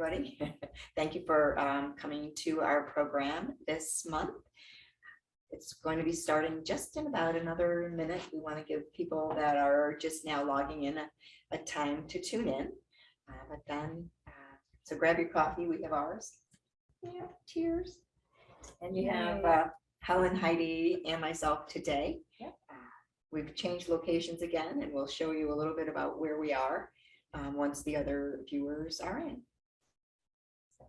everybody. Thank you for coming to our program this month. It's going to be starting just in about another minute. We want to give people that are just now logging in a time to tune in. But then, so grab your coffee. We have ours. Yeah, cheers. And you have Helen, Heidi, and myself today. Yep. We've changed locations again, and we'll show you a little bit about where we are once the other viewers are in. So,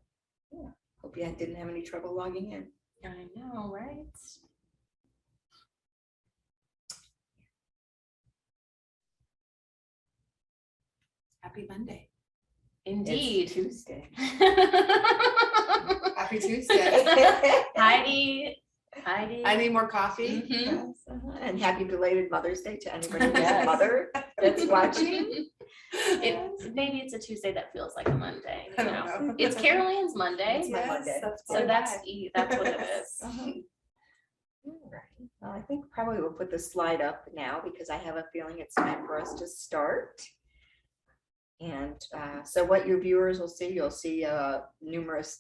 yeah, hope you didn't have any trouble logging in. I know, right? Happy Monday. Indeed. It's Tuesday. Happy Tuesday. Heidi. I need more coffee. Mhm. Yes, and happy belated Mother's Day to anybody who's a mother that's watching. Maybe it's a Tuesday that feels like a Monday. I You don't know, know. it's Caroline's Monday, It's my Monday. so that's what it is. All right. Well, I think probably we'll put the slide up now because I have a feeling it's time for us to start. And so what your viewers will see, you'll see numerous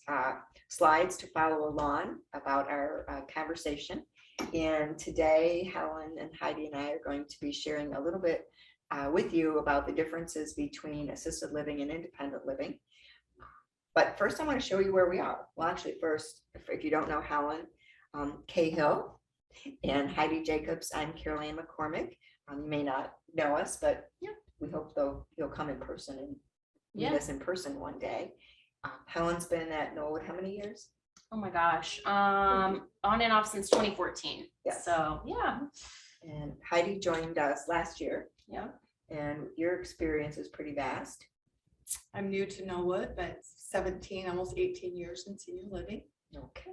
slides to follow along about our conversation. And today, Helen and Heidi and I are going to be sharing a little bit with you about the differences between assisted living and independent living. But first, I want to show you where we are. Well, actually, first, if you don't know Helen Cahill and Heidi Jacobs, I'm Caroline McCormick. You may not know us, but yeah, we hope you'll come in person and meet us in person one day. Helen's been at Knollwood how many years? Oh my gosh. On and off since 2014. Yes. So yeah. And Heidi joined us last year. Yeah. And your experience is pretty vast. I'm new to Knollwood, but 17, almost 18 years in senior living. Okay.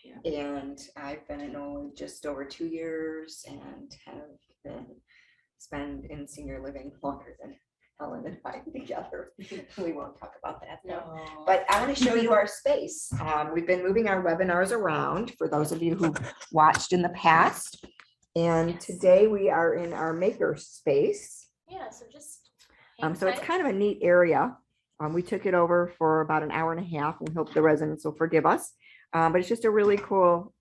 Yeah. And I've been at Knollwood just over 2 years and have been spent in senior living longer than Helen and I together. We won't talk about that though. No. But I want to show you our space. We've been moving our webinars around for those of you who watched in the past. And Yes. today we are in our maker space. Yeah. So just. So it's kind of a neat area. We took it over for about an hour and a half. We hope the residents will forgive us. But it's just a really cool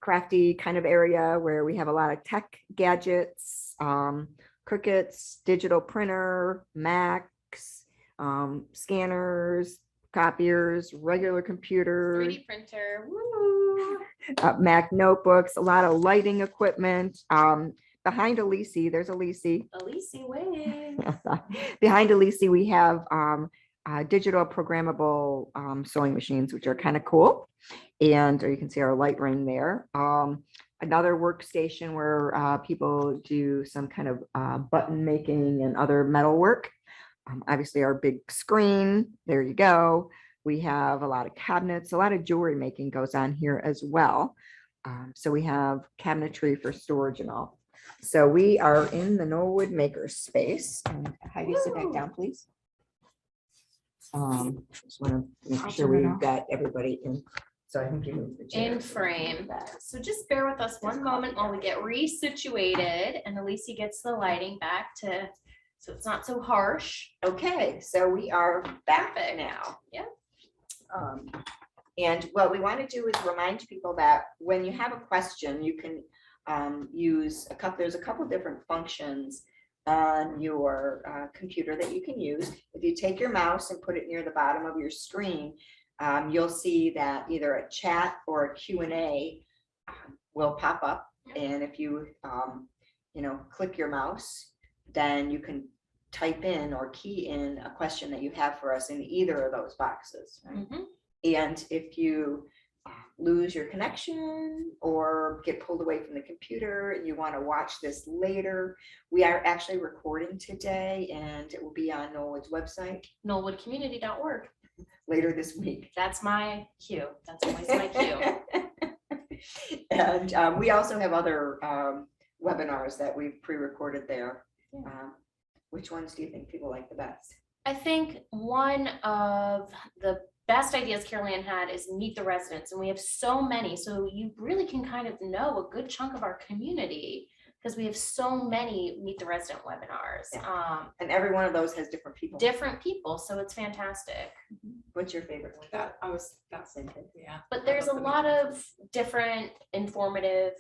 crafty kind of area where we have a lot of tech gadgets, Crickets, digital printer, Macs, scanners, copiers, regular computers, 3D printer. Woo. Mac notebooks, a lot of lighting equipment. Behind Elise, there's Elise. Elise, wave. Behind Elise, we have digital programmable sewing machines, which are kind of cool. And you can see our light ring there. Another workstation where people do some kind of button making and other metal work. Obviously our big screen, there you go. We have a lot of cabinets, a lot of jewelry making goes on here as well. So we have cabinetry for storage and all. So we are in the Knollwood maker space. And Heidi, sit back down, please. Just want to make sure we've got everybody in. So I think you moved the chair. In frame. So just bear with us one moment while we get resituated and Elise gets the lighting back to, so it's not so harsh. Okay, so we are back now. Yeah. And what we want to do is remind people that when you have a question, you can use there's a couple different functions on your computer that you can use. If you take your mouse and put it near the bottom of your screen, you'll see that either a chat or a Q&A will pop up. And if you, click your mouse, then you can type in or key in a question that you have for us in either of those boxes. Right? Mm-hmm. And if you lose your connection or get pulled away from the computer and you want to watch this later, we are actually recording today and it will be on Knollwood's website. Knollwoodcommunity.org. Later this week. That's my cue. That's always my cue. And we also have other webinars that we've pre-recorded there. Yeah. Which ones do you think people like the best? I think one of the best ideas Caroline had is meet the residents, and we have so many, so you really can kind of know a good chunk of our community because we have so many Meet the Resident webinars. And every one of those has different people. Different people, so it's fantastic. What's your favorite one? That's yeah. But there's a love the lot meeting. of different informative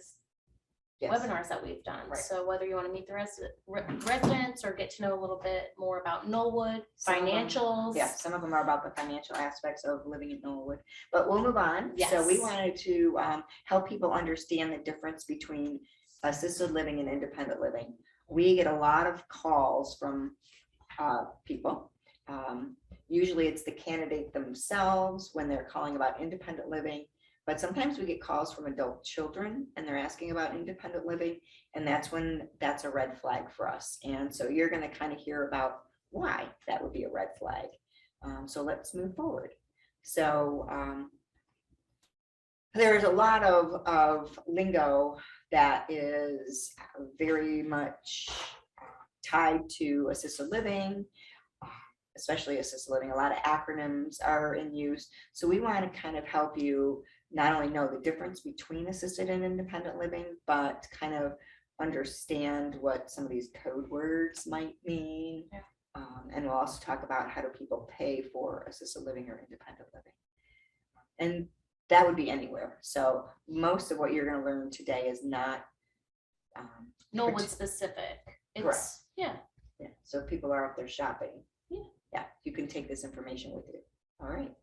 Yes. webinars that we've done. Right. So whether you want to meet the residents or get to know a little bit more about Knollwood, Some of them- financials. Yeah, some of them are about the financial aspects of living in Knollwood, but we'll move on. So we Yes. wanted to help people understand the difference between assisted living and independent living. We get a lot of calls from people. Usually it's the candidate themselves when they're calling about independent living, but sometimes we get calls from adult children and they're asking about independent living, and that's a red flag for us. And so you're going to kind of hear about why that would be a red flag. So let's move forward. So there's a lot of lingo that is very much tied to assisted living, especially assisted living. A lot of acronyms are in use. So we want to kind of help you not only know the difference between assisted and independent living, but kind of understand what some of these code words might mean. Yeah. And we'll also talk about how do people pay for assisted living or independent living. And that would be anywhere. So most of what you're going to learn today is not Knollwood specific. Correct. It's, yeah. yeah. So if people are out there shopping. Yeah. Yeah, you can take this information with you. All right.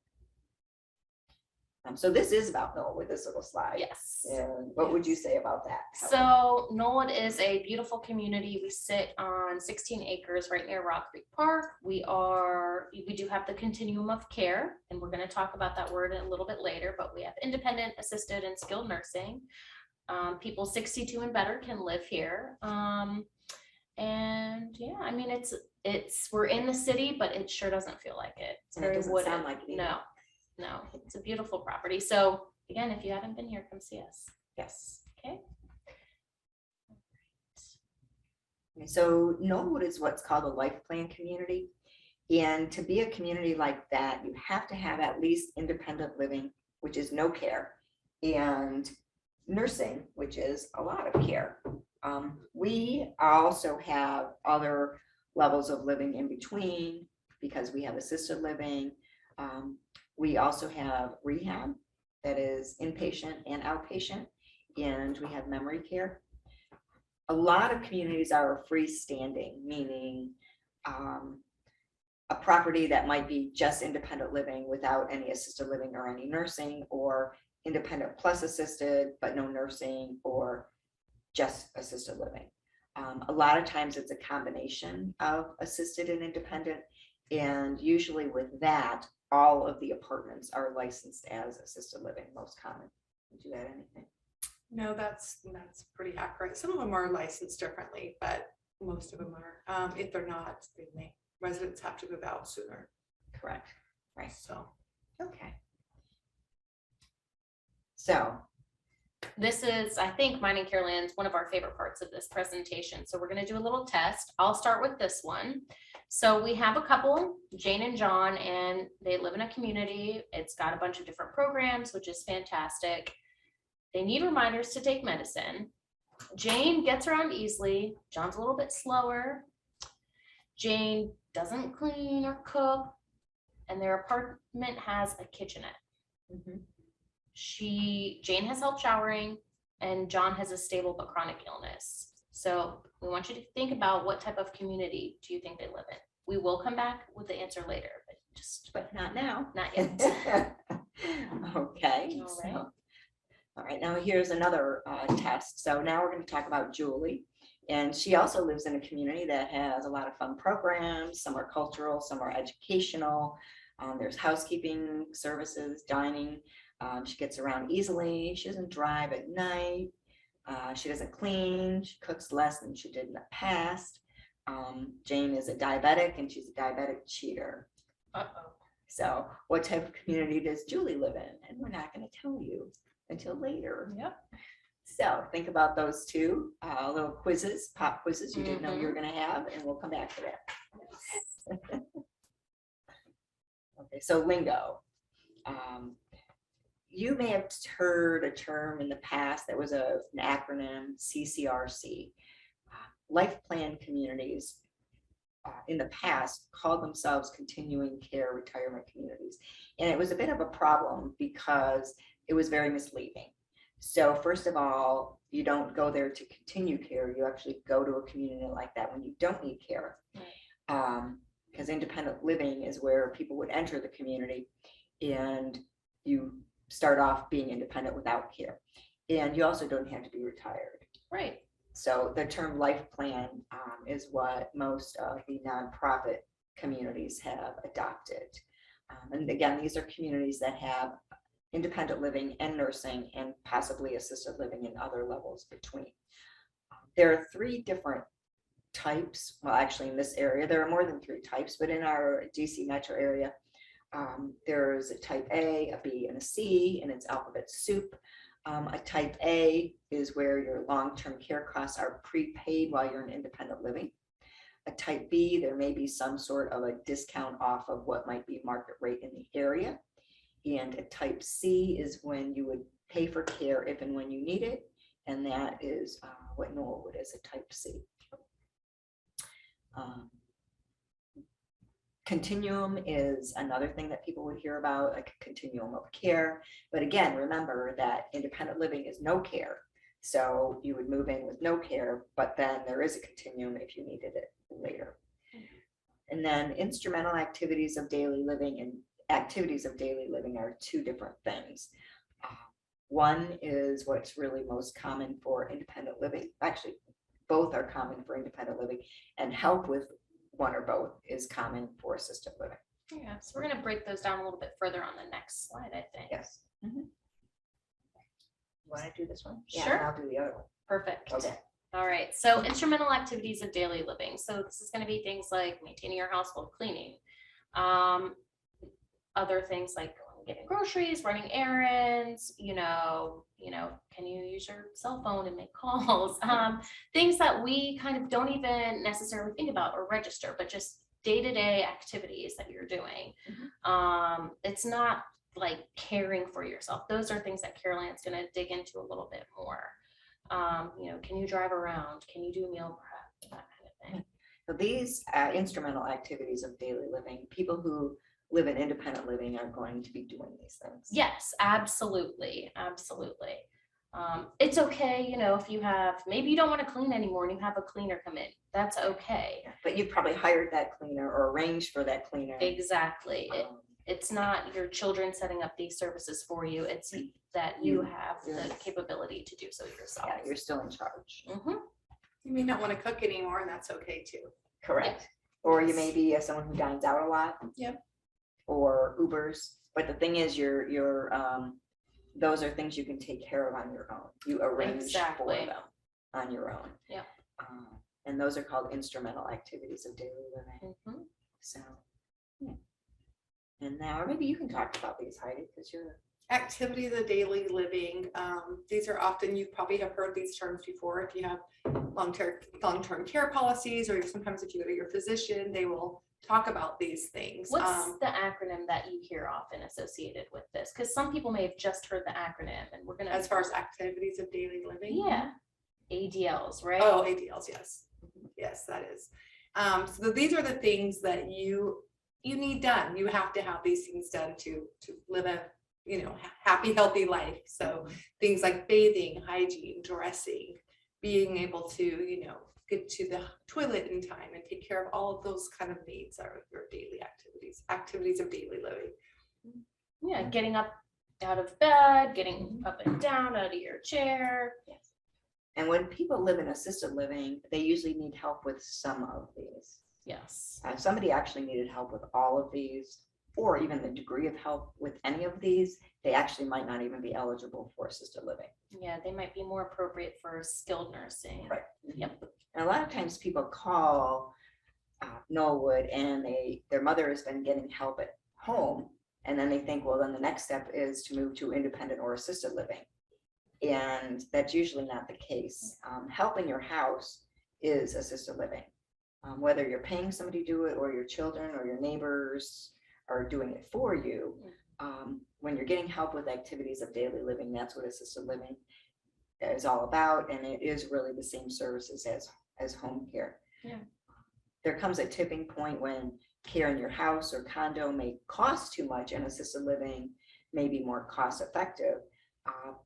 So this is about Knollwood, this little slide. Yes. And what would you say about that? So Knollwood is a beautiful community. We sit on 16 acres right near Rock Creek Park. We do have the continuum of care, and we're going to talk about that word a little bit later, but we have independent, assisted, and skilled nursing. People 62 and better can live here. And yeah, I mean, we're in the city, but it sure doesn't feel like it. It's And it very doesn't wooded. sound like it either. No, it's a beautiful property. So again, if you haven't been here, come see us. Yes. Okay. Okay, so Knollwood is what's called a life plan community. And to be a community like that, you have to have at least independent living, which is no care, and nursing, which is a lot of care. We also have other levels of living in between because we have assisted living. We also have rehab that is inpatient and outpatient, and we have memory care. A lot of communities are freestanding, meaning a property that might be just independent living without any assisted living or any nursing, or independent plus assisted, but no nursing, or just assisted living. A lot of times it's a combination of assisted and independent, and usually with that, all of the apartments are licensed as assisted living, most common. Would you add anything? No, that's pretty accurate. Some of them are licensed differently, but most of them are. If they're not, then residents have to move out sooner. Correct. Right. So Okay. So This is, I think, mine and Carolyn's one of our favorite parts of this presentation. So we're going to do a little test. I'll start with this one. So we have a couple, Jane and John, and they live in a community. It's got a bunch of different programs, which is fantastic. They need reminders to take medicine. Jane gets around easily. John's a little bit slower. Jane doesn't clean or cook, and their apartment has a kitchenette. mhm. Jane has help showering, and John has a stable but chronic illness. So we want you to think about what type of community do you think they live in. We will come back with the answer later, but But not now. not yet. Okay. All so- right. All right, now here's another test. So now we're going to talk about Julie. And she also lives in a community that has a lot of fun programs. Some are cultural, some are educational. There's housekeeping services, dining. She gets around easily. She doesn't drive at night. She doesn't clean. She cooks less than she did in the past. Jane is a diabetic, and she's a diabetic cheater. Uh-oh. So what type of community does Julie live in? And we're not going to tell you until later. Yep. So think about those two little quizzes, pop quizzes you didn't know you were going to have, and we'll come back to that. Okay, so lingo. You may have heard a term in the past that was an acronym, CCRC. life plan communities in the past called themselves continuing care retirement communities. And it was a bit of a problem because it was very misleading. So first of all, you don't go there to continue care. You actually go to a community like that when you don't need care. Because independent living is where people would enter the community and you start off being independent without care. And you also don't have to be retired. Right. So the term life plan is what most of the nonprofit communities have adopted. And again, these are communities that have independent living and nursing and possibly assisted living and other levels between. There are 3 different types. Well, actually in this area, there are more than 3 types, but in our DC metro area, there's a type A, a B, and a C, and it's alphabet soup. A type A is where your long-term care costs are prepaid while you're in independent living. A type B, there may be some sort of a discount off of what might be market rate in the area. And a type C is when you would pay for care if and when you need it. And that is what Knollwood is, a type C. Continuum is another thing that people would hear about, like a continuum of care. But again, remember that independent living is no care. So you would move in with no care, but then there is a continuum if you needed it later. And then instrumental activities of daily living and activities of daily living are 2 different things. One is what's really most common for independent living. Actually, both are common for independent living, and help with one or both is common for assisted living. Yeah, so we're going to break those down a little bit further on the next slide, I think. Yes. Want to do this one? Sure. Yeah, and I'll do the other one. Perfect. Okay. All right. So instrumental activities of daily living. So this is going to be things like maintaining your household, cleaning, other things like going and getting groceries, running errands, can you use your cell phone and make calls? Things that we kind of don't even necessarily think about or register, but just day-to-day activities that you're doing. It's not like caring for yourself. Those are things that Carol Ann's going to dig into a little bit more. Can you drive around? Can you do meal prep? That kind of thing. So these instrumental activities of daily living, people who live in independent living are going to be doing these things. Yes, absolutely. Absolutely. It's okay, if you have, maybe you don't want to clean anymore and you have a cleaner come in. That's okay. But you probably hired that cleaner or arranged for that cleaner. Exactly. It's not your children setting up these services for you. It's that you have the capability to do so yourself. Yeah, you're still in charge. You may not want to cook anymore, and that's okay too. Correct. Or you may be someone who dines out a lot. Yep. Or Ubers. But the thing is, those are things you can take care of on your own. You arrange for them on your own. Yeah. And those are called instrumental activities of daily living. So, yeah. And now, or maybe you can talk about these, Heidi, because you're Activities of daily living. These are often, you probably have heard these terms before. If you have long-term care policies, or sometimes if you go to your physician, they will talk about these things. What's the acronym that you hear often associated with this? Because some people may have just heard the acronym, and we're gonna. As far as activities of daily living. Yeah. ADLs, right? Oh, ADLs, yes. Yes, that is. So these are the things that you need done. You have to have these things done to live a happy, healthy life. So things like bathing, hygiene, dressing, being able to, get to the toilet in time and take care of all of those kind of needs are your daily activities of daily living. Yeah, getting up out of bed, getting up and down out of your chair. Yes. And when people live in assisted living, they usually need help with some of these. Yes. If somebody actually needed help with all of these, or even the degree of help with any of these, they actually might not even be eligible for assisted living. Yeah, they might be more appropriate for skilled nursing. Right. Yep. And a lot of times people call Knollwood and their mother has been getting help at home. And then they think, well, then the next step is to move to independent or assisted living. And that's usually not the case. Help in your house is assisted living. Whether you're paying somebody to do it, or your children or your neighbors are doing it for you. When you're getting help with activities of daily living, that's what assisted living is all about. And it is really the same services as as home care. Yeah. There comes a tipping point when care in your house or condo may cost too much and assisted living may be more cost effective.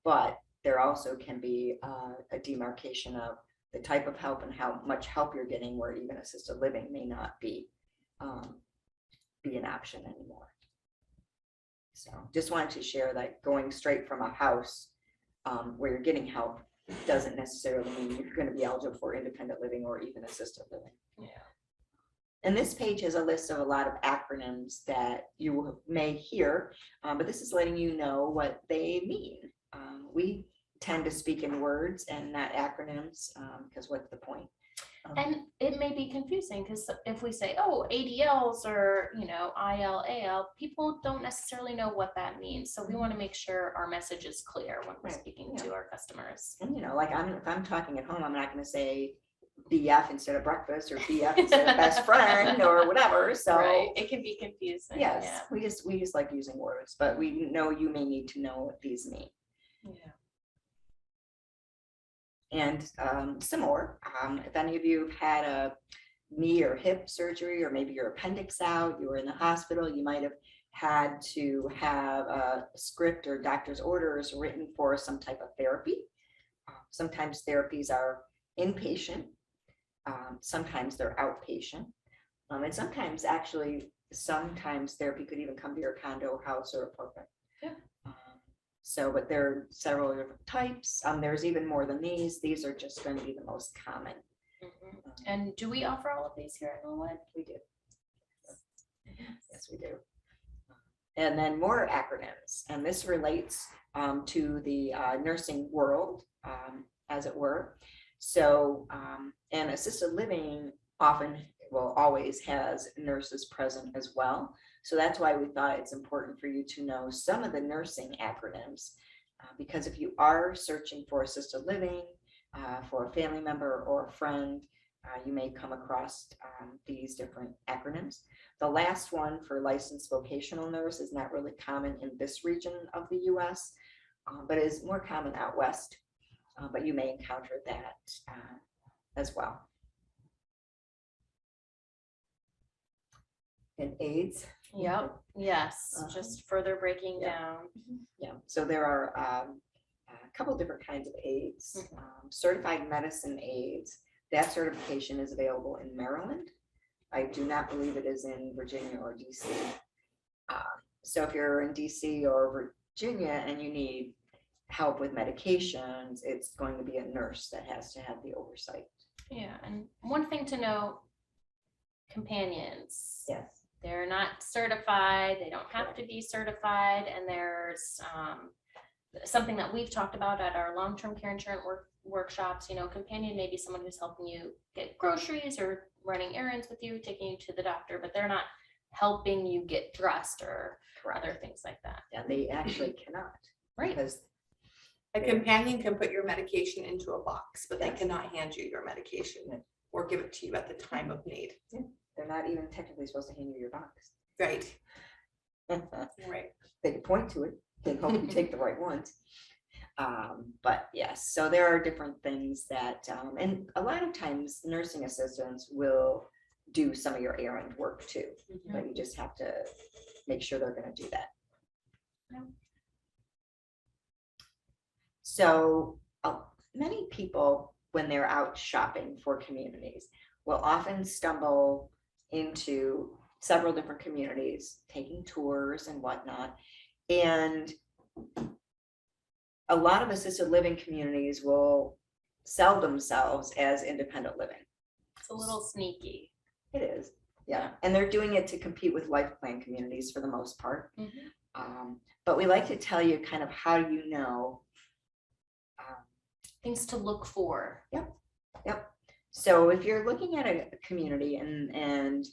But there also can be a demarcation of the type of help and how much help you're getting, where even assisted living may not be an option anymore. So just wanted to share that going straight from a house where you're getting help doesn't necessarily mean you're going to be eligible for independent living or even assisted living. Yeah. And this page has a list of a lot of acronyms that you may hear, but this is letting you know what they mean. We tend to speak in words and not acronyms, because what's the point? And it may be confusing because if we say, oh, ADLs or, ILAL, people don't necessarily know what that means. So we want to make sure our message is clear when we're Right. speaking Yeah. to our customers. And like if I'm talking at home, I'm not going to say BF instead of breakfast or BF instead of best friend or whatever. So Right. It can be confusing. yes, Yeah. we just like using words, but we know you may need to know what these mean. Yeah. And similar, if any of you have had a knee or hip surgery, or maybe your appendix out, you were in the hospital, you might have had to have a script or doctor's orders written for some type of therapy. Sometimes therapies are inpatient, sometimes they're outpatient, and sometimes therapy could even come to your condo, house, or apartment. Yeah. But there are several different types. There's even more than these. These are just going to be the most common. Mhm. And do we offer all of these here at Knollwood? We do. Yes, we do. And then more acronyms. And this relates to the nursing world, as it were. So, and assisted living always has nurses present as well. So that's why we thought it's important for you to know some of the nursing acronyms, because if you are searching for assisted living for a family member or a friend, you may come across these different acronyms. The last one, for licensed vocational nurse, is not really common in this region of the US, but is more common out west. But you may encounter that as well. And AIDS. Yep. Yes. Just further breaking Yeah. down. Yeah, so there are a couple different kinds of aids. Certified medicine aids, that certification is available in Maryland. I do not believe it is in Virginia or DC. So if you're in DC or Virginia and you need help with medications, it's going to be a nurse that has to have the oversight. Yeah. And one thing to know, companions. Yes. They're not certified. They don't have to be certified. And there's something that we've talked about at our long-term care insurance workshops. Companion may be someone who's helping you get groceries or running errands with you, taking you to the doctor, but they're not helping you get dressed or other things like that. Yeah, they actually cannot. Right. Because A companion can put your medication into a box, but they Yes. cannot hand you your medication or give it to you at the time of need. they're not even technically supposed to hand you your box. Right. They Right. can point to it. They hope you take the right ones. But yes, so there are different things that, and a lot of times nursing assistants will do some of your errand work too, but you just have to make sure they're going to do that. Yeah. So many people, when they're out shopping for communities, will often stumble into several different communities, taking tours and whatnot. And a lot of assisted living communities will sell themselves as independent living. It's a little sneaky. It is, yeah. And they're doing it to compete with life plan communities for the most part. But we like to tell you kind of how you know. Things to look for. Yep. So if you're looking at a community and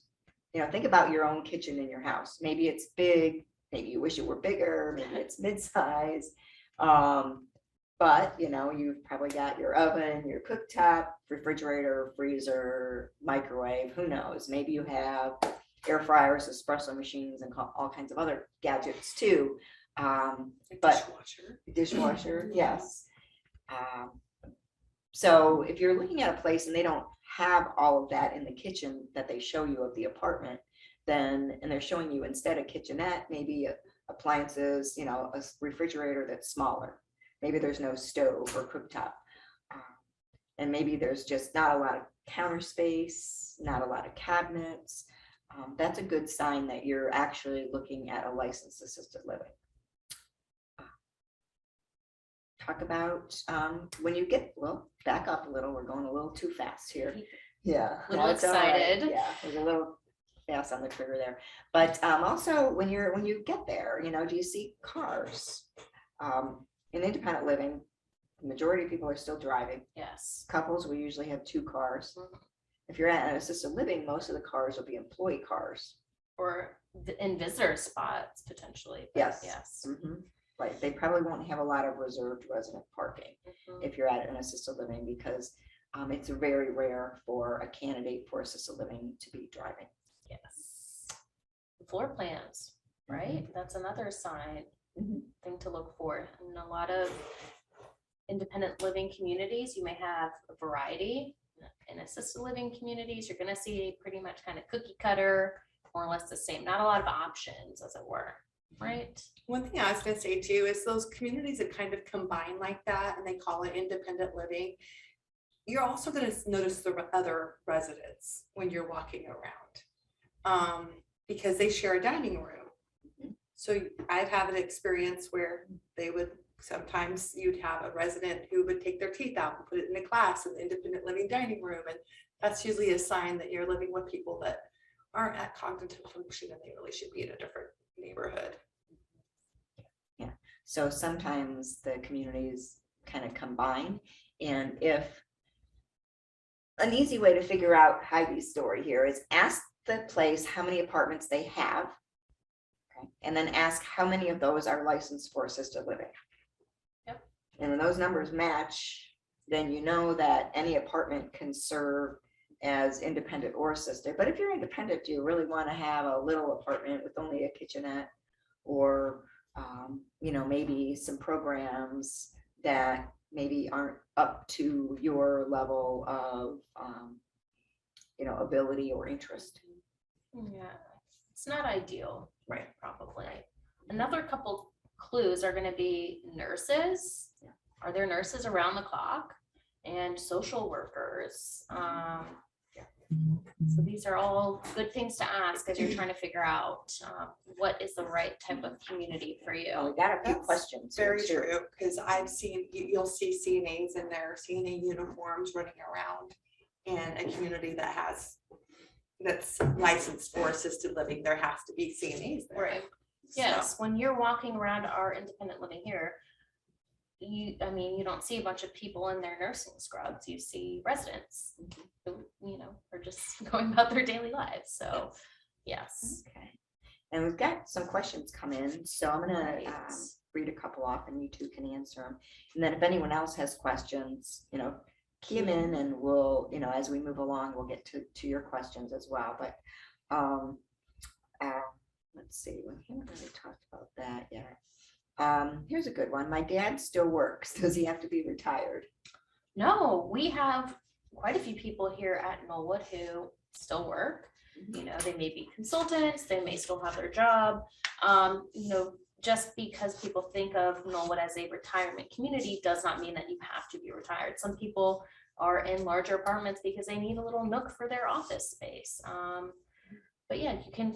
think about your own kitchen in your house. Maybe it's big, maybe you wish it were bigger, maybe it's mid-size. But you've probably got your oven, your cooktop, refrigerator, freezer, microwave, who knows? Maybe you have air fryers, espresso machines, and all kinds of other gadgets too. But dishwasher, yes. So if you're looking at a place and they don't have all of that in the kitchen that they show you of the apartment, then, and they're showing you instead a kitchenette, maybe appliances, a refrigerator that's smaller. Maybe there's no stove or cooktop. And maybe there's just not a lot of counter space, not a lot of cabinets. That's a good sign that you're actually looking at a licensed assisted living. Talk about when you get, well, back up a little, we're going a little too fast here. Yeah. Little that's all right. excited. Yeah, we're a little fast on the trigger there. But also when you get there, do you see cars? In independent living, the majority of people are still driving. Yes. Couples, we usually have 2 cars. If you're at an assisted living, most of the cars will be employee cars. Or in visitor spots potentially. but Yes. Yes. Right, they probably won't have a lot of reserved resident parking if you're at an assisted living, because it's very rare for a candidate for assisted living to be driving. Yes. Floor plans, right? That's another sign thing to look for. In a lot of independent living communities, you may have a variety. In assisted living communities, you're going to see pretty much kind of cookie cutter, more or less the same, not a lot of options, as it were, right? One thing I was gonna say too is those communities that kind of combine like that and they call it independent living, you're also gonna notice the other residents when you're walking around, because they share a dining room. So I've had an experience where sometimes you'd have a resident who would take their teeth out and put it in a glass in the independent living dining room. And that's usually a sign that you're living with people that aren't at cognitive function and they really should be in a different neighborhood. Yeah, so sometimes the communities kind of combine, and if an easy way to figure out Heidi's story here is ask the place how many apartments they have, okay, and then ask how many of those are licensed for assisted living. Yep. And when those numbers match, then you know that any apartment can serve as independent or assisted. But if you're independent, do you really want to have a little apartment with only a kitchenette, or maybe some programs that maybe aren't up to your level of ability or interest? Yeah, it's not ideal, Right. probably. Another couple clues are going to be nurses. Yeah. Are there nurses around the clock? And social workers. So these are all good things to ask as you're trying to figure out what is the right type of community for We you. got a few That's questions. Very here, too. true, because I've seen, you'll see CNAs in their CNA uniforms running around in a community that's licensed for assisted living. There has to be CNAs there. Right. Yes, when you're walking around our independent living here, you don't see a bunch of people in their nursing scrubs. You see residents who, are just going about their daily lives. So, yes. Okay. And we've got some questions come in, so I'm gonna Right. read a couple off and you two can answer them. And then if anyone else has questions, key them in, and we'll, as we move along, we'll get to your questions as well. But let's see, we haven't really talked about that yet. Here's a good one. My dad still works. Does he have to be retired? No, we have quite a few people here at Knollwood who still work. They may be consultants, they may still have their job. Just because people think of Knollwood as a retirement community does not mean that you have to be retired. Some people are in larger apartments because they need a little nook for their office space. But yeah, you can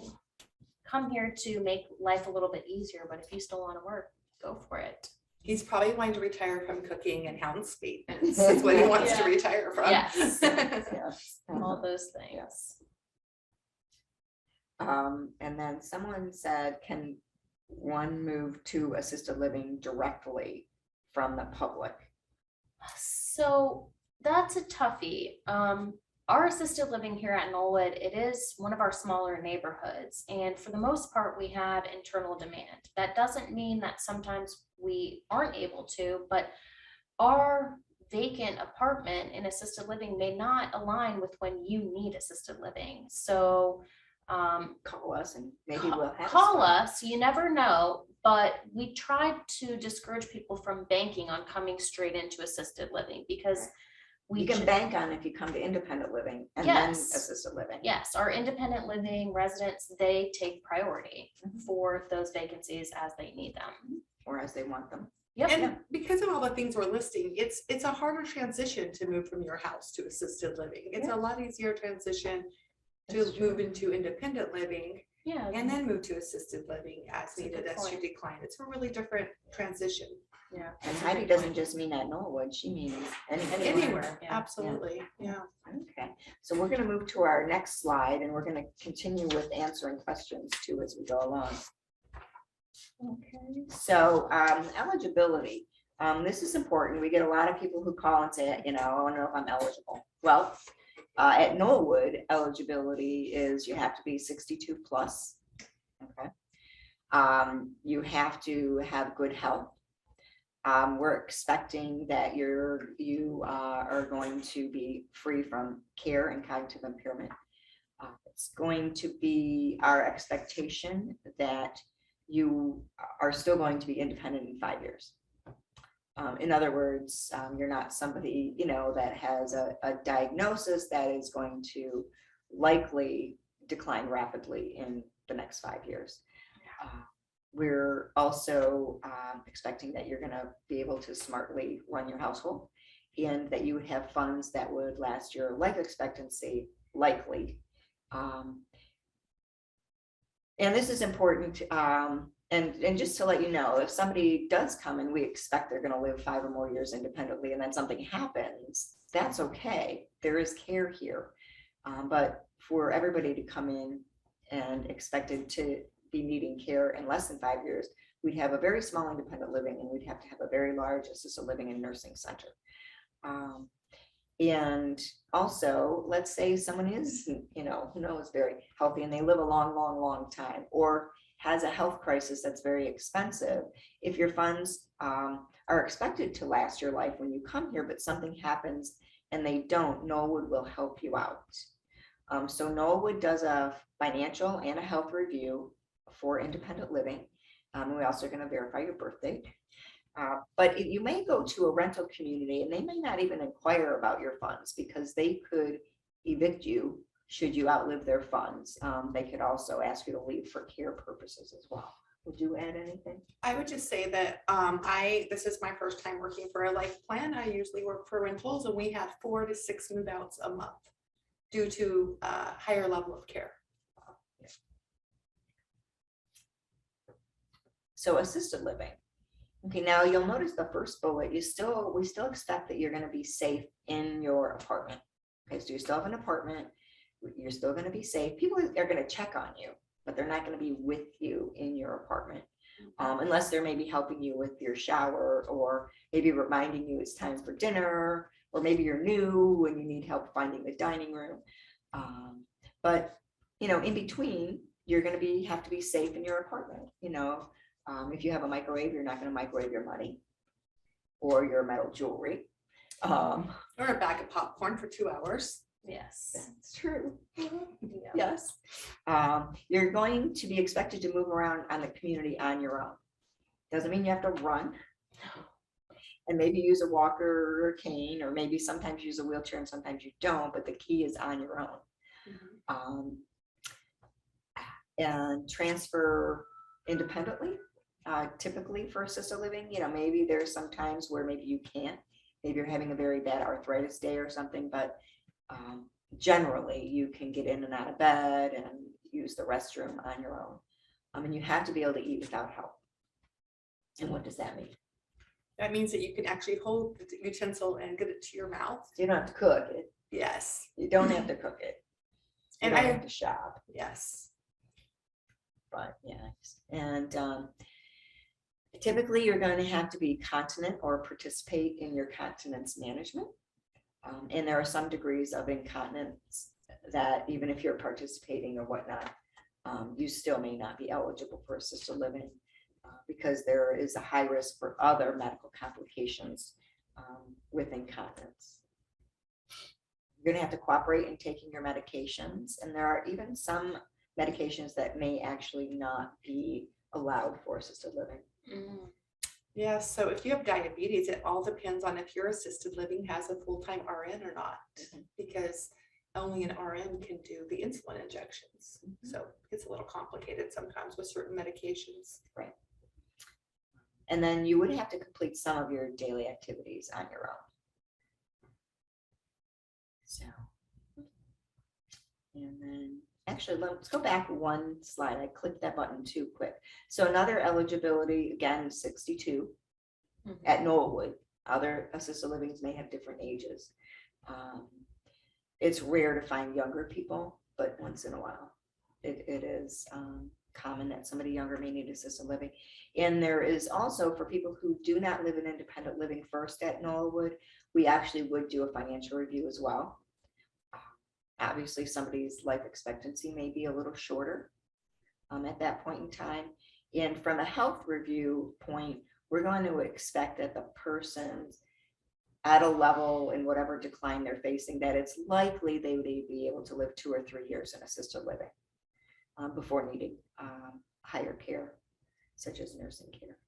come here to make life a little bit easier, but if you still want to work, go for it. He's probably wanting to retire from cooking and house maintenance. That's what he wants to Yeah. retire from. Yes. Yes. All those things. Yes. And then someone said, can one move to assisted living directly from the public? So that's a toughie. Our assisted living here at Knollwood, it is one of our smaller neighborhoods. And for the most part, we have internal demand. That doesn't mean that sometimes we aren't able to, but our vacant apartment in assisted living may not align with when you need assisted living. So Call us and maybe we'll have. a call spot. us, you never know, but we try to discourage people from banking on coming straight into assisted living, because You can bank on if you come to independent living and then Yes. assisted living. Yes, our independent living residents, they take priority Mhm. for those vacancies as they need them. Or as they want them. Yep. And because of all the things we're listing, it's a harder transition to move from your house to assisted living. It's a lot easier transition to That's true. move into independent living Yeah. and then move to assisted living as a needed good as you point. decline. It's a really different transition. Yeah. And Heidi doesn't just mean at Knollwood, she means Anywhere, Yeah. absolutely, yeah. Okay, so we're gonna move to our next slide and we're gonna continue with answering questions too as we go along. Okay, so eligibility. This is important. We get a lot of people who call and say, you know, I want to know if I'm eligible. Well, at Knollwood, eligibility is you have to be 62 plus. Okay. You have to have good health. We're expecting that you are going to be free from care and cognitive impairment. It's going to be our expectation that you are still going to be independent in 5 years. In other words, you're not somebody, you know, that has a diagnosis that is going to likely decline rapidly in the next 5 years. We're also expecting that you're going to be able to smartly run your household and that you would have funds that would last your life expectancy likely. And this is important. And just to let you know, if somebody does come and we expect they're going to live 5 or more years independently and then something happens, that's okay. There is care here. But for everybody to come in and expected to be needing care in less than 5 years, we'd have a very small independent living and we'd have to have a very large assisted living and nursing center. And also, let's say someone is, you know, who knows, very healthy and they live a long, long, long time, or has a health crisis that's very expensive. If your funds are expected to last your life when you come here, but something happens and they don't, Knollwood will help you out. So Knollwood does a financial and a health review for independent living. We also are going to verify your birth date. But you may go to a rental community and they may not even inquire about your funds because they could evict you should you outlive their funds. They could also ask you to leave for care purposes as well. Would you add anything? I would just say that this is my first time working for a life plan. I usually work for rentals and we had 4 to 6 move outs a month due to higher level of care. So assisted living. Okay, now you'll notice the first bullet, we still expect that you're going to be safe in your apartment. Okay, so you still have an apartment, you're still going to be safe. People are going to check on you, but they're not going to be with you in your apartment. Unless they're maybe helping you with your shower or maybe reminding you it's time for dinner, or maybe you're new and you need help finding the dining room. But you know, in between, you're going to have to be safe in your apartment. You know, if you have a microwave, you're not going to microwave your money or your metal jewelry. Or a bag of popcorn for 2 hours. Yes. That's true. Yeah. Yes. You're going to be expected to move around on the community on your own. Doesn't mean you have to run. And maybe use a walker or a cane, or maybe sometimes use a wheelchair and sometimes you don't, but the key is on your own. And transfer independently. Typically for assisted living, you know, maybe there's some times where maybe you can't. Maybe you're having a very bad arthritis day or something, but generally you can get in and out of bed and use the restroom on your own. And you have to be able to eat without help. And what does that mean? That means that you can actually hold the utensil and get it to your mouth. You don't have to cook it. Yes. You don't have to cook it. You And don't I have to shop. Yes. But yeah, and typically you're going to have to be continent or participate in your continence management. And there are some degrees of incontinence that even if you're participating or whatnot, you still may not be eligible for assisted living because there is a high risk for other medical complications with incontinence. You're going to have to cooperate in taking your medications, and there are even some medications that may actually not be allowed for assisted living. Yeah, so if you have diabetes, it all depends on if your assisted living has a full-time RN or not, Mhm. because only an RN can do the insulin injections. So it's a little complicated sometimes with certain medications. And then you would have to complete some of your daily activities on your own. So. And then, actually, let's go back one slide. I clicked that button too quick. So another eligibility, again, 62 at Knollwood. Other assisted livings may have different ages. It's rare to find younger people, but once in a while, it is common that somebody younger may need assisted living. And there is also, for people who do not live in independent living first at Knollwood, we actually would do a financial review as well. Obviously, somebody's life expectancy may be a little shorter at that point in time. And from a health review point, we're going to expect that the person's at a level in whatever decline they're facing, that it's likely they would be able to live 2 or 3 years in assisted living before needing higher care, such as nursing care.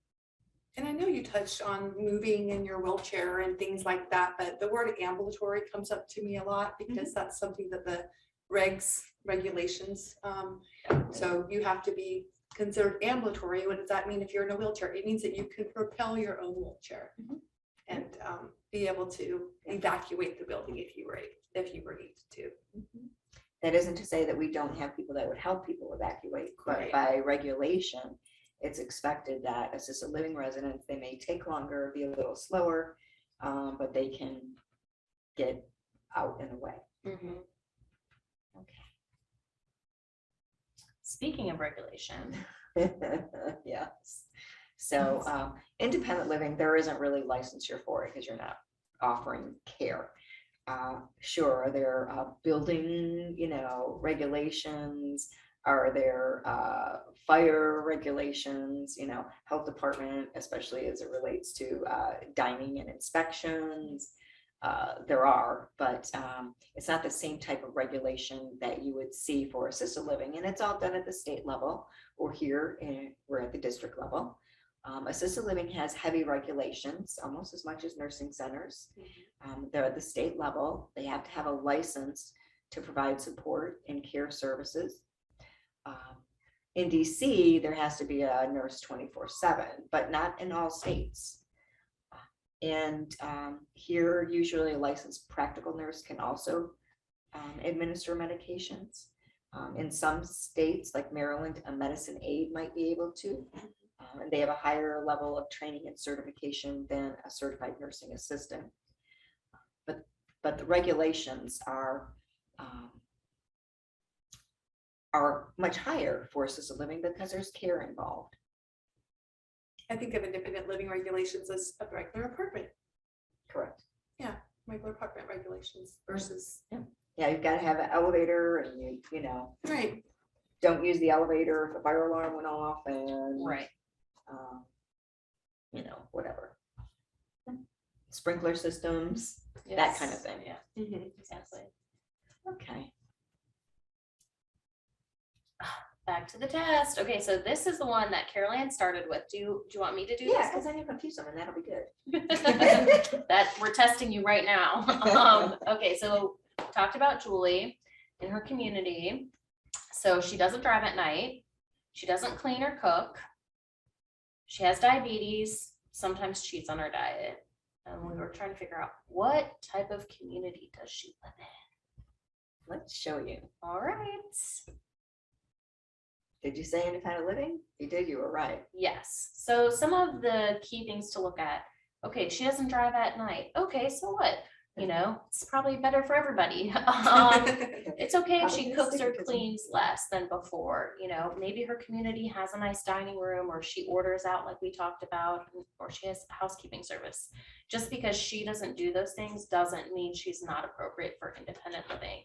And I know you touched on moving in your wheelchair and things like that, but the word ambulatory comes up to me a lot because that's something that the regulations. So you have to be considered ambulatory. What does that mean if you're in a wheelchair? It means that you can propel your own wheelchair and be able to evacuate the building if you were needed to. That isn't to say that we don't have people that would help people evacuate, but Right. by regulation, it's expected that assisted living residents, they may take longer, be a little slower, but they can get out and away. Okay. Speaking of regulation, Yes. So independent living, there isn't really licensure for it because you're not offering care. Sure, are there building, regulations? Are there fire regulations, health department, especially as it relates to dining and inspections? There are, but it's not the same type of regulation that you would see for assisted living. And it's all done at the state level, or here we're at the district level. Assisted living has heavy regulations, almost as much as nursing centers. They're at the state level. They have to have a license to provide support and care services. In DC, there has to be a nurse 24/7, but not in all states. And here, usually a licensed practical nurse can also administer medications. In some states, like Maryland, a medicine aide might be able to. And they have a higher level of training and certification than a certified nursing assistant. But the regulations are much higher for assisted living because there's care involved. I think of independent living regulations as a regular apartment. Correct. Regular apartment regulations versus. Yeah, you've got to have an elevator, and Right. don't use the elevator if the fire alarm went off, and right? whatever. Sprinkler systems, that Yes. kind of thing. Yeah, exactly. Okay. Back to the test. Okay, so this is the one that Carol Ann started with. Do you want me to do Yeah, this? because I have a few of them, and that'll be good. That we're testing you right now. Okay, so talked about Julie in her community. So she doesn't drive at night. She doesn't clean or cook. She has diabetes, sometimes cheats on her diet. And we were trying to figure out what type of community does she live in? Let's show you. All right. Did you say independent living? You did, you were right. Yes. So some of the key things to look at. Okay, she doesn't drive at night. Okay, so what? It's probably better for everybody. It's okay if she cooks or cleans less than before. Maybe her community has a nice dining room, or she orders out like we talked about, or she has housekeeping service. Just because she doesn't do those things doesn't mean she's not appropriate for independent living.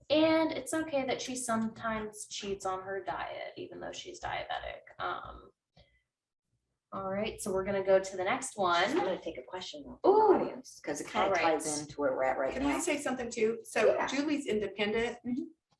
And it's okay that she sometimes cheats on her diet, even though she's diabetic. All right, so we're gonna go to the next I'm one. gonna take a question from the audience, because it kind of All right. ties into where we're at right Can now. I say something too? So Yeah. Julie's independent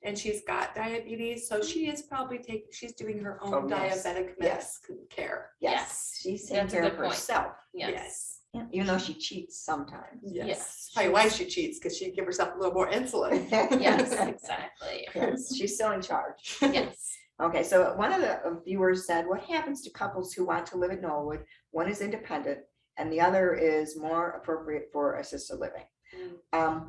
and she's got diabetes, so she is probably she's doing her own Oh, yes. diabetic Yes. care. Yes, she's taking That's a care of good point. herself, Yes. yeah, even though she cheats sometimes. Yes. Probably why she cheats, because she'd give herself a little more insulin. Yes, exactly. Yes, she's still in charge. Yes. Okay, so one of the viewers said, what happens to couples who want to live in Knollwood? One is independent and the other is more appropriate for assisted living.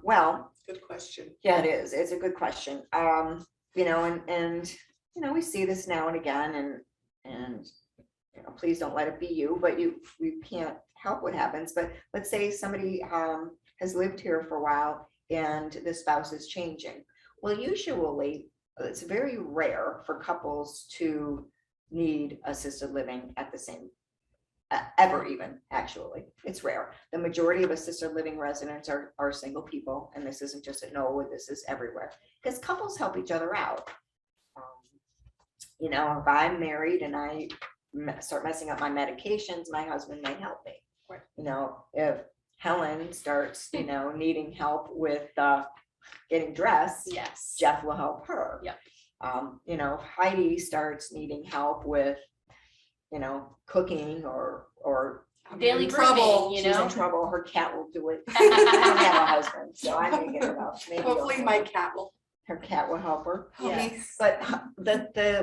Well, Good question. yeah, it is. It's a good question. You know, and you know, we see this now and again, and you know, please don't let it be you, but you can't help what happens. But let's say somebody has lived here for a while and the spouse is changing. Well, usually it's very rare for couples to need assisted living at the same ever even, actually. It's rare. The majority of assisted living residents are single people, and this isn't just at Knollwood, this is everywhere, because couples help each other out. You know, if I'm married and I start messing up my medications, my husband might help me. Right. You know, if Helen starts, you know, needing help with getting dressed, Yes. Jeff will help her. Yep. You know, if Heidi starts needing help with, you know, cooking or Daily in trouble, grooming, you she's in know? trouble, her cat will do it. I don't have a husband, so I'm making it up. Maybe Hopefully my cat will her cat will help her. help me. Yes. But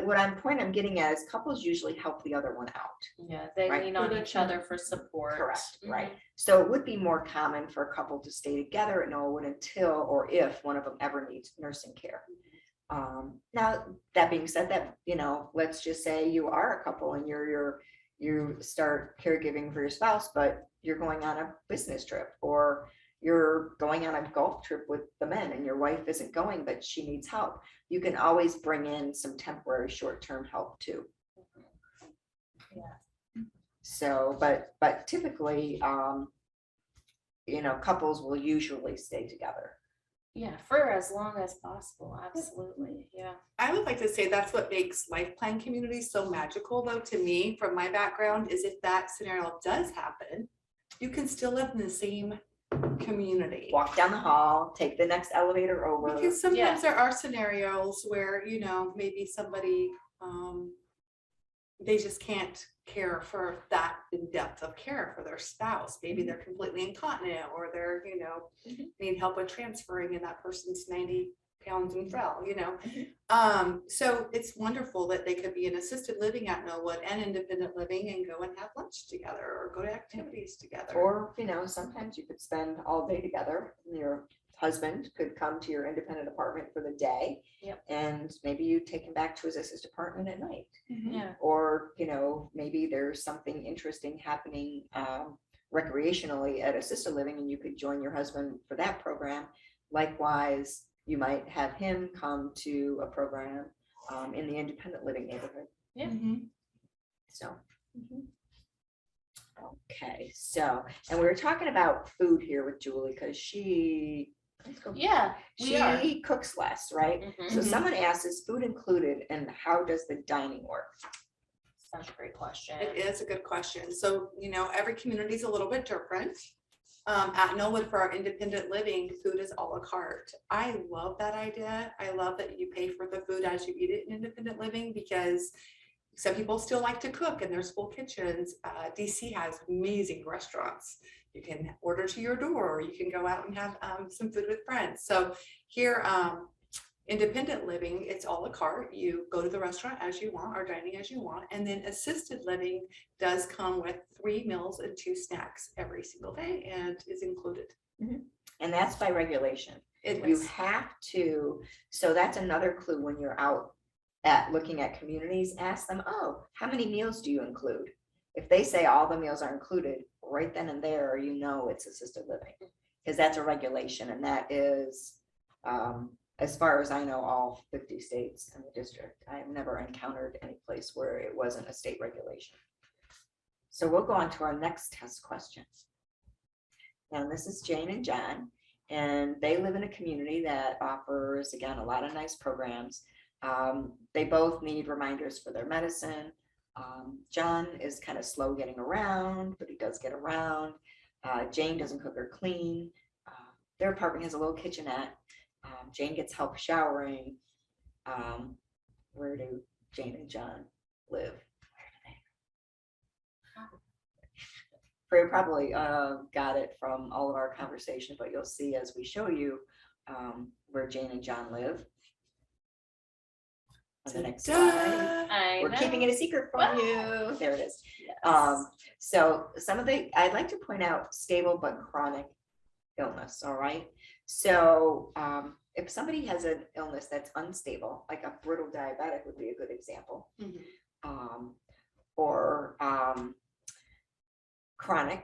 what I'm getting at is couples usually help the other one out. Yeah, they Right. lean on each other for support. Correct, right. Mhm. So it would be more common for a couple to stay together at Knollwood until or if one of them ever needs nursing care. Now, that being said, that, you know, let's just say you are a couple and you start caregiving for your spouse, but you're going on a business trip or you're going on a golf trip with the men and your wife isn't going, but she needs help. You can always bring in some temporary short-term help too. Yeah. So, but typically, you know, couples will usually stay together. Yeah, for as long as possible. Absolutely. Yeah. I would like to say that's what makes life plan communities so magical, though, to me, from my background, is if that scenario does happen, you can still live in the same community. Walk down the hall, take the next elevator over. Because sometimes Yeah. there are scenarios where, you know, maybe somebody, they just can't care for that in depth of care for their spouse. Maybe they're completely incontinent or they're, you know, need help with transferring and that person's 90 pounds and frail, you know. So it's wonderful that they could be in assisted living at Knollwood and independent living and go and have lunch together or go to activities together. Or, you know, sometimes you could spend all day together. Your husband could come to your independent apartment for the day. Yep. And maybe you take him back to his assisted apartment at night. Yeah. Or, you know, maybe there's something interesting happening recreationally at assisted living and you could join your husband for that program. Likewise, you might have him come to a program in the independent living neighborhood. Yeah. So. Okay, so, and we were talking about food here with Julie because Yeah, we are. she cooks less, right? Mhm. So someone asked, is food included and how does the dining work? Such a great question. It is a good question. So, you know, every community is a little bit different. At Knollwood for our independent living, food is a la carte. I love that idea. I love that you pay for the food as you eat it in independent living because some people still like to cook and there's full kitchens. DC has amazing restaurants. You can order to your door, or you can go out and have some food with friends. So here, independent living, it's a la carte. You go to the restaurant as you want or dining as you want. And then assisted living does come with 3 meals and 2 snacks every single day and is included. And that's by regulation. It You is. have to, so that's another clue when you're out at looking at communities, ask them, oh, how many meals do you include? If they say all the meals are included, right then and there, you know it's assisted living. Because that's a regulation and that is, as far as I know, all 50 states in the district. I've never encountered any place where it wasn't a state regulation. So we'll go on to our next test question. Now, this is Jane and John, and they live in a community that offers, again, a lot of nice programs. They both need reminders for their medicine. John is kind of slow getting around, but he does get around. Jane doesn't cook or clean. Their apartment has a little kitchenette. Jane gets help showering. Where do Jane and John live? probably got it from all of our conversation, but you'll see as we show you where Jane and John live. On the next slide. We're keeping it a secret from you. There it is. So I'd like to point out stable but chronic illness, all right? So if somebody has an illness that's unstable, like a brittle diabetic would be a good example, or chronic,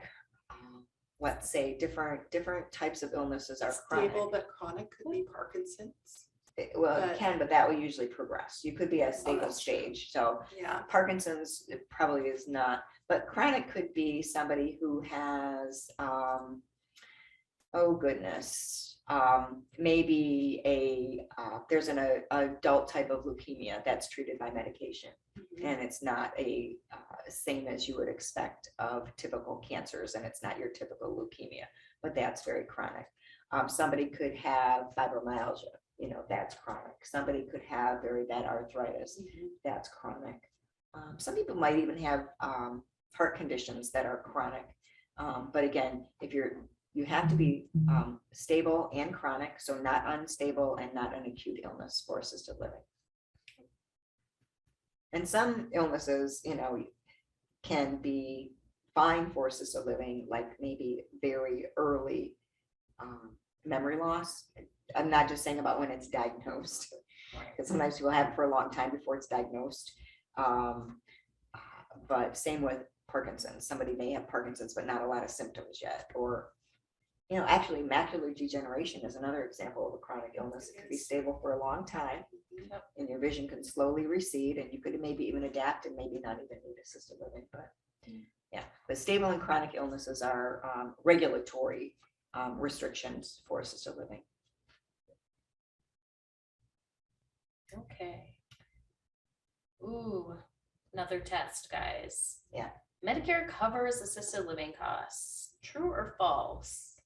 let's say different types of illnesses are chronic. Stable but chronic could be Parkinson's. Well, it can, but that will usually progress. You could be at a stable that's true. stage. So Yeah. Parkinson's it probably is not, but chronic could be somebody who has, oh goodness, maybe there's an adult type of leukemia that's treated by medication, and it's not a same as you would expect of typical cancers, and it's not your typical leukemia, but that's very chronic. Somebody could have fibromyalgia. That's chronic. Somebody could have very bad arthritis. That's chronic. Some people might even have heart conditions that are chronic. But again, you have to be stable and chronic, so not unstable and not an acute illness for assisted living. And some illnesses, can be fine for assisted living, like maybe very early memory loss. I'm not just saying about when it's diagnosed, because sometimes people have it for a long time before it's diagnosed. But same with Parkinson's. Somebody may have Parkinson's, but not a lot of symptoms yet. Or, actually macular degeneration is another example of a chronic illness. It can be stable for a long time, and your vision can slowly recede, and you could maybe even adapt and maybe not even need assisted living. But yeah, but stable and chronic illnesses are regulatory restrictions for assisted living. Okay. Ooh, another test, guys. Yeah. Medicare covers assisted living costs. True or false?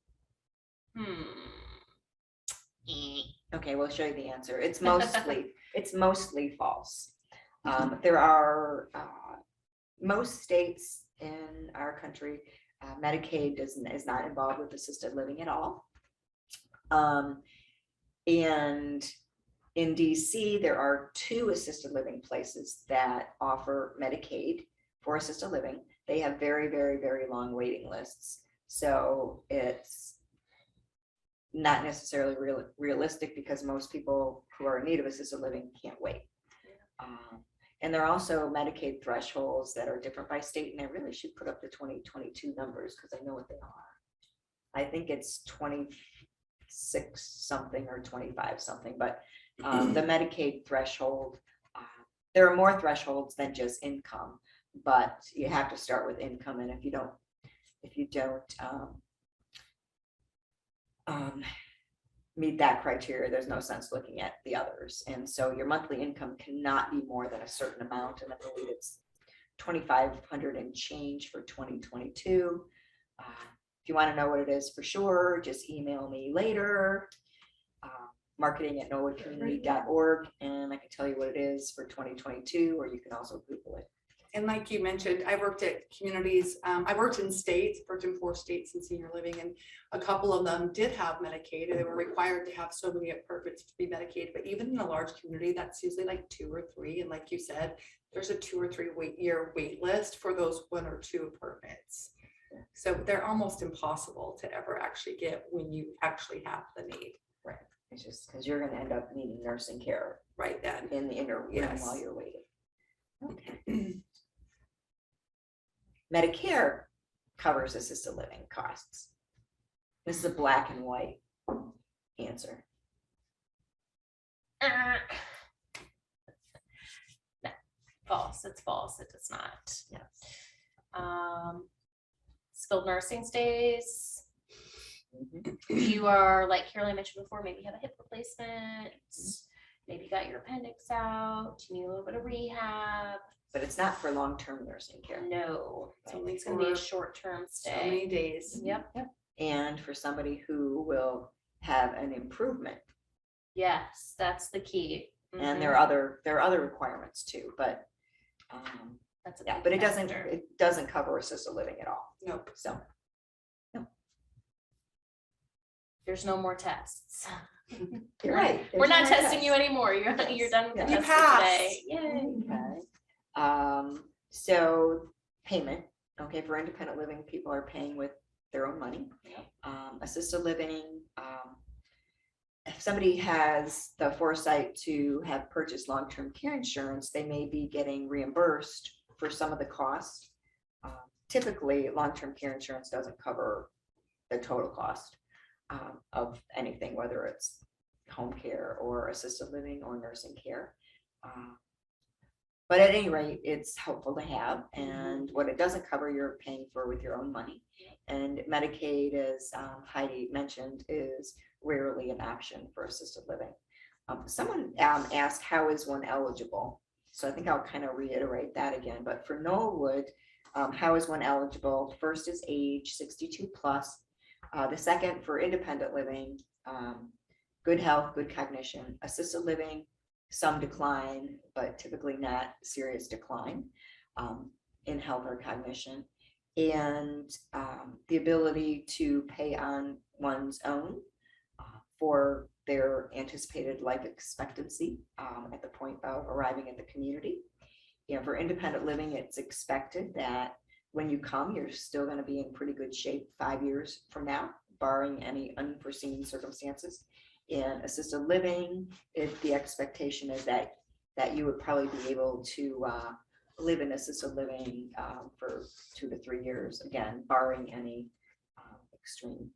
Okay, we'll show you the answer. It's mostly false. There are most states in our country, Medicaid is not involved with assisted living at all. And in DC, there are 2 assisted living places that offer Medicaid for assisted living. They have very, very, very long waiting lists. So it's not necessarily realistic, because most people who are in need of assisted living can't wait. And there are also Medicaid thresholds that are different by state, and I really should put up the 2022 numbers because I know what they are. I think it's 26 something or 25 something, but the Medicaid threshold, there are more thresholds than just income, but you have to start with income. And if you don't meet that criteria, there's no sense looking at the others. And so your monthly income cannot be more than a certain amount. And I believe it's 2,500 and change for 2022. If you want to know what it is for sure, just email me later. marketing@knollwoodcommunity.org, and I can tell you what it is for 2022, or you can also Google it. And like you mentioned, I worked at communities, I worked in states, worked in 4 states in senior living, and a couple of them did have Medicaid, and they were required to have so many permits to be Medicaid. But even in a large community, that's usually like 2 or 3. And like you said, there's a 2 or 3 year wait list for those 1 or 2 permits. So they're almost impossible to ever actually get when you actually have the need. Right. It's just because you're going to end up needing nursing care Right then. in the interim while you're waiting. Okay. Medicare covers assisted living costs. This is a black and white answer. No, false. It's false. It does not. Yes. Skilled nursing stays. Mhm. You are, like Caroline mentioned before, maybe you have a hip replacement, maybe you got your appendix out, you need a little bit of rehab. But it's not for long-term nursing care. No, It's only it's gonna be a for short-term so stay. many days. Yep. And for somebody who will have an improvement. Yes, that's the key. And there are other requirements too, but That's a Yeah, big but factor. it doesn't cover assisted living at all. Nope. So, There's no more tests. you're right. We're there's not no more testing you test. anymore. You're done with the Yeah. You test for today. passed. Yay. Okay. So payment, okay, for independent living, people are paying with their own money. Yep. Assisted living, if somebody has the foresight to have purchased long-term care insurance, they may be getting reimbursed for some of the costs. Typically, long-term care insurance doesn't cover the total cost of anything, whether it's home care or assisted living or nursing care. But at any rate, it's helpful to have, and what it doesn't cover, you're paying for with your own money. And Medicaid, as Heidi mentioned, is rarely an option for assisted living. Someone asked, how is one eligible? So I think I'll kind of reiterate that again, but for Knollwood, how is one eligible? First is age 62 plus. The second for independent living, good health, good cognition. Assisted living, some decline, but typically not serious decline in health or cognition. And the ability to pay on one's own for their anticipated life expectancy at the point of arriving at the community. You know, for independent living, it's expected that when you come, you're still going to be in pretty good shape 5 years from now, barring any unforeseen circumstances. In assisted living, the expectation is that you would probably be able to live in assisted living for 2 to 3 years, again, barring any extreme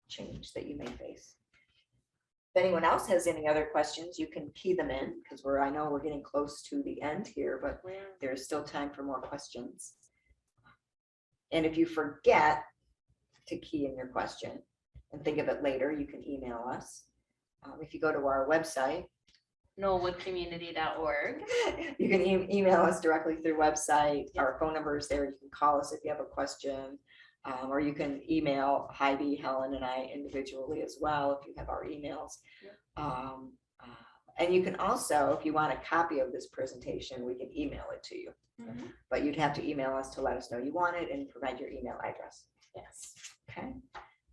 change that you may face. If anyone else has any other questions, you can key them in, because I know we're getting close to the end here, but there's still time for more questions. And if you forget to key in your question and think of it later, you can email us. If you go to our website, knollwoodcommunity.org. you can email us directly through website. Our phone number is there. You can call us if you have a question, or you can email Heidi, Helen, and I individually as well if you have our emails. And you can also, if you want a copy of this presentation, we can email it to you. But you'd have to email us to let us know you want it and provide your email address. Yes. Okay.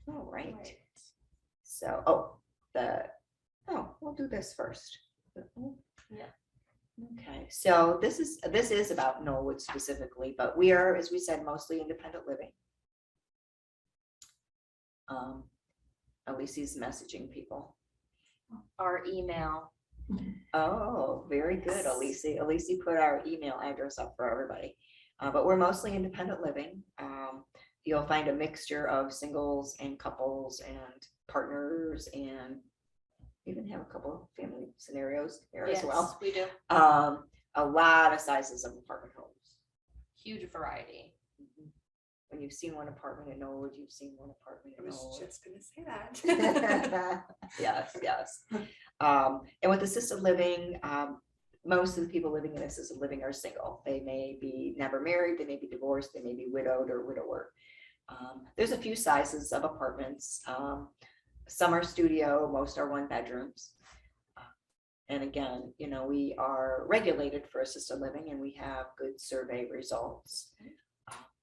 All right. So, we'll do this first. Yeah. Okay, so this is about Knollwood specifically, but we are, as we said, mostly independent living. Alicia's messaging people. Our email. Oh, very good, Alicia. Alicia put our email address up for everybody. But we're mostly independent living. You'll find a mixture of singles and couples and partners, and even have a couple of family scenarios here as well. We do. A lot of sizes of apartment homes. Huge variety. When you've seen one apartment in Knollwood, you've seen one apartment I in was Knollwood. just gonna say that. Yes. And with assisted living, most of the people living in assisted living are single. They may be never married, they may be divorced, they may be widowed or widower. There's a few sizes of apartments. Some are studio, most are 1 bedrooms. And again, you know, we are regulated for assisted living and we have good survey results.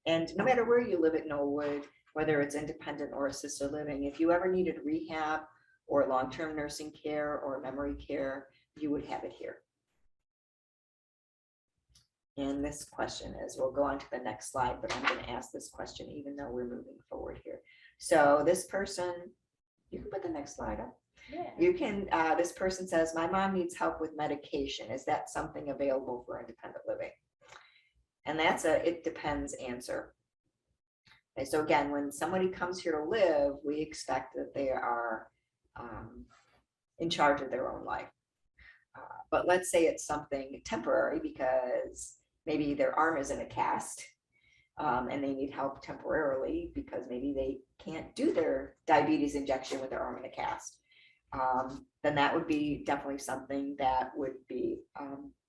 And no matter where you live at Knollwood, whether it's independent or assisted living, if you ever needed rehab or long-term nursing care or memory care, you would have it here. And this question is, we'll go on to the next slide, but I'm going to ask this question even though we're moving forward here. So this person, you can put the next slide up. Yeah. You can, this person says, my mom needs help with medication. Is that something available for independent living? And that's it depends answer. Okay, so again, when somebody comes here to live, we expect that they are in charge of their own life. But let's say it's something temporary because maybe their arm is in a cast and they need help temporarily because maybe they can't do their diabetes injection with their arm in a cast. Then that would be definitely something that would be,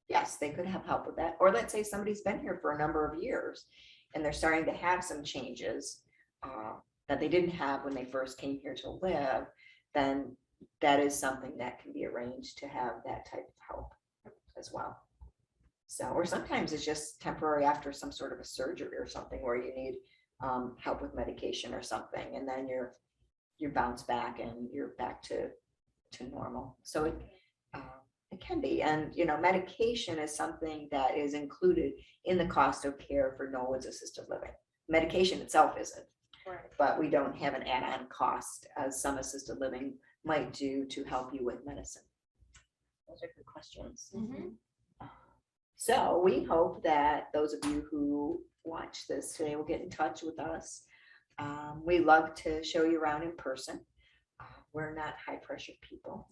yes, they could have help with that. Or let's say somebody's been here for a number of years and they're starting to have some changes that they didn't have when they first came here to live, then that is something that can be arranged to have that type of help as well. So, or sometimes it's just temporary after some sort of a surgery or something where you need help with medication or something, and then you bounce back and you're back to normal. So it can be, and medication is something that is included in the cost of care for Knollwood's assisted living. Medication itself isn't, Right. but we don't have an add-on cost as some assisted living might do to help you with medicine. Those are good questions. Mhm. So we hope that those of you who watch this today will get in touch with us. We love to show you around in person. We're not high pressure people.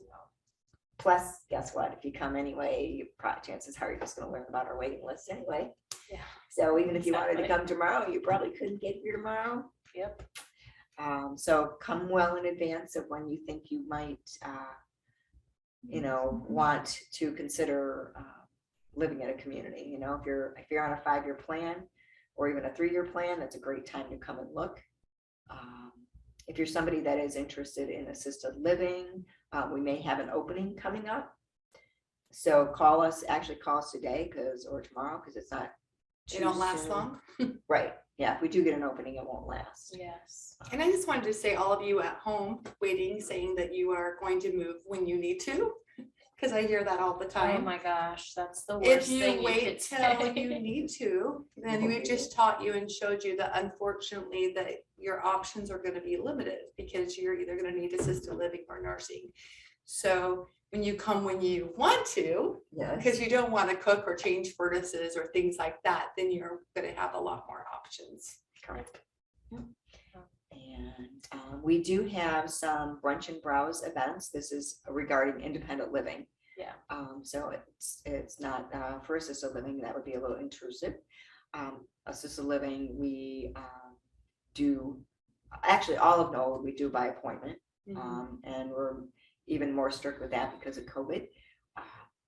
Plus, guess what? If you come anyway, chances are you're just going to learn about our waiting list anyway. Yeah. So even if you wanted to Exactly. come tomorrow, you probably couldn't get here tomorrow. Yep. So come well in advance of when you think you might, want to consider living in a community. If you're on a 5-year plan or even a 3-year plan, that's a great time to come and look. If you're somebody that is interested in assisted living, we may have an opening coming up. So call us today or tomorrow, because it's not. They don't too last soon. long. Right. Yeah. If we do get an opening, it won't last. Yes. And I just wanted to say, all of you at home waiting, saying that you are going to move when you need to, because I hear that all the Oh time. my gosh, that's the worst If thing you you wait could till say. you need to, then You we won't just taught you and showed you that unfortunately that your options are going to be limited, because you're either going to need assisted living or nursing. So when you come when you want to, Yes. because you don't want to cook or change furnaces or things like that, then you're going to have a lot more options. Correct. Yep. And we do have some brunch and browse events. This is regarding independent living. Yeah. So it's not for assisted living. That would be a little intrusive. Assisted living, we do, actually all of Knollwood we do by appointment. And we're even more strict with that because of COVID.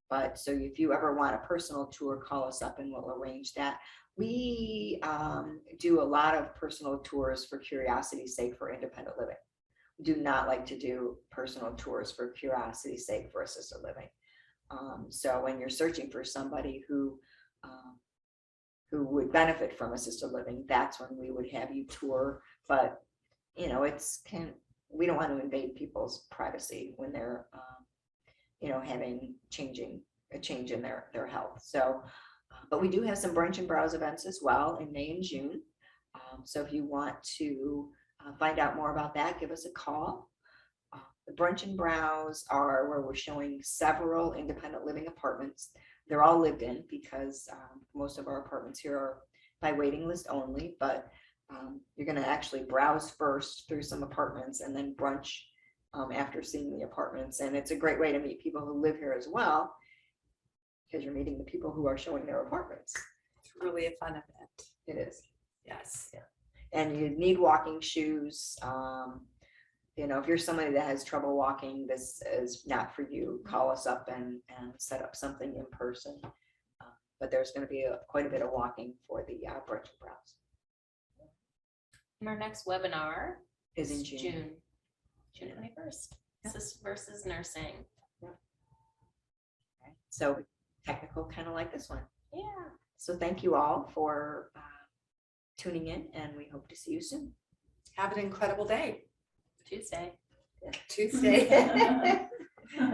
But so if you ever want a personal tour, call us up and we'll arrange that. We do a lot of personal tours for curiosity's sake for independent living. We do not like to do personal tours for curiosity's sake for assisted living. So when you're searching for somebody who would benefit from assisted living, that's when we would have you tour. But we don't want to invade people's privacy when they're having a change in their health. So but we do have some brunch and browse events as well in May and June. So if you want to find out more about that, give us a call. The brunch and browse are where we're showing several independent living apartments. They're all lived in, because most of our apartments here are by waiting list only, but you're going to actually browse first through some apartments and then brunch after seeing the apartments. And it's a great way to meet people who live here as well, because you're meeting the people who are showing their apartments. It's really a fun event. It is. Yes. Yeah. And you need walking shoes. If you're somebody that has trouble walking, this is not for you. Call us up and set up something in person. But there's going to be quite a bit of walking for the brunch and browse. And our next webinar Is in June. June 21st. Yeah. Assist versus nursing. Okay. So technical, kind of like this one. Yeah. So thank you all for tuning in, and we hope to see you soon. Have an incredible day. Tuesday. Tuesday.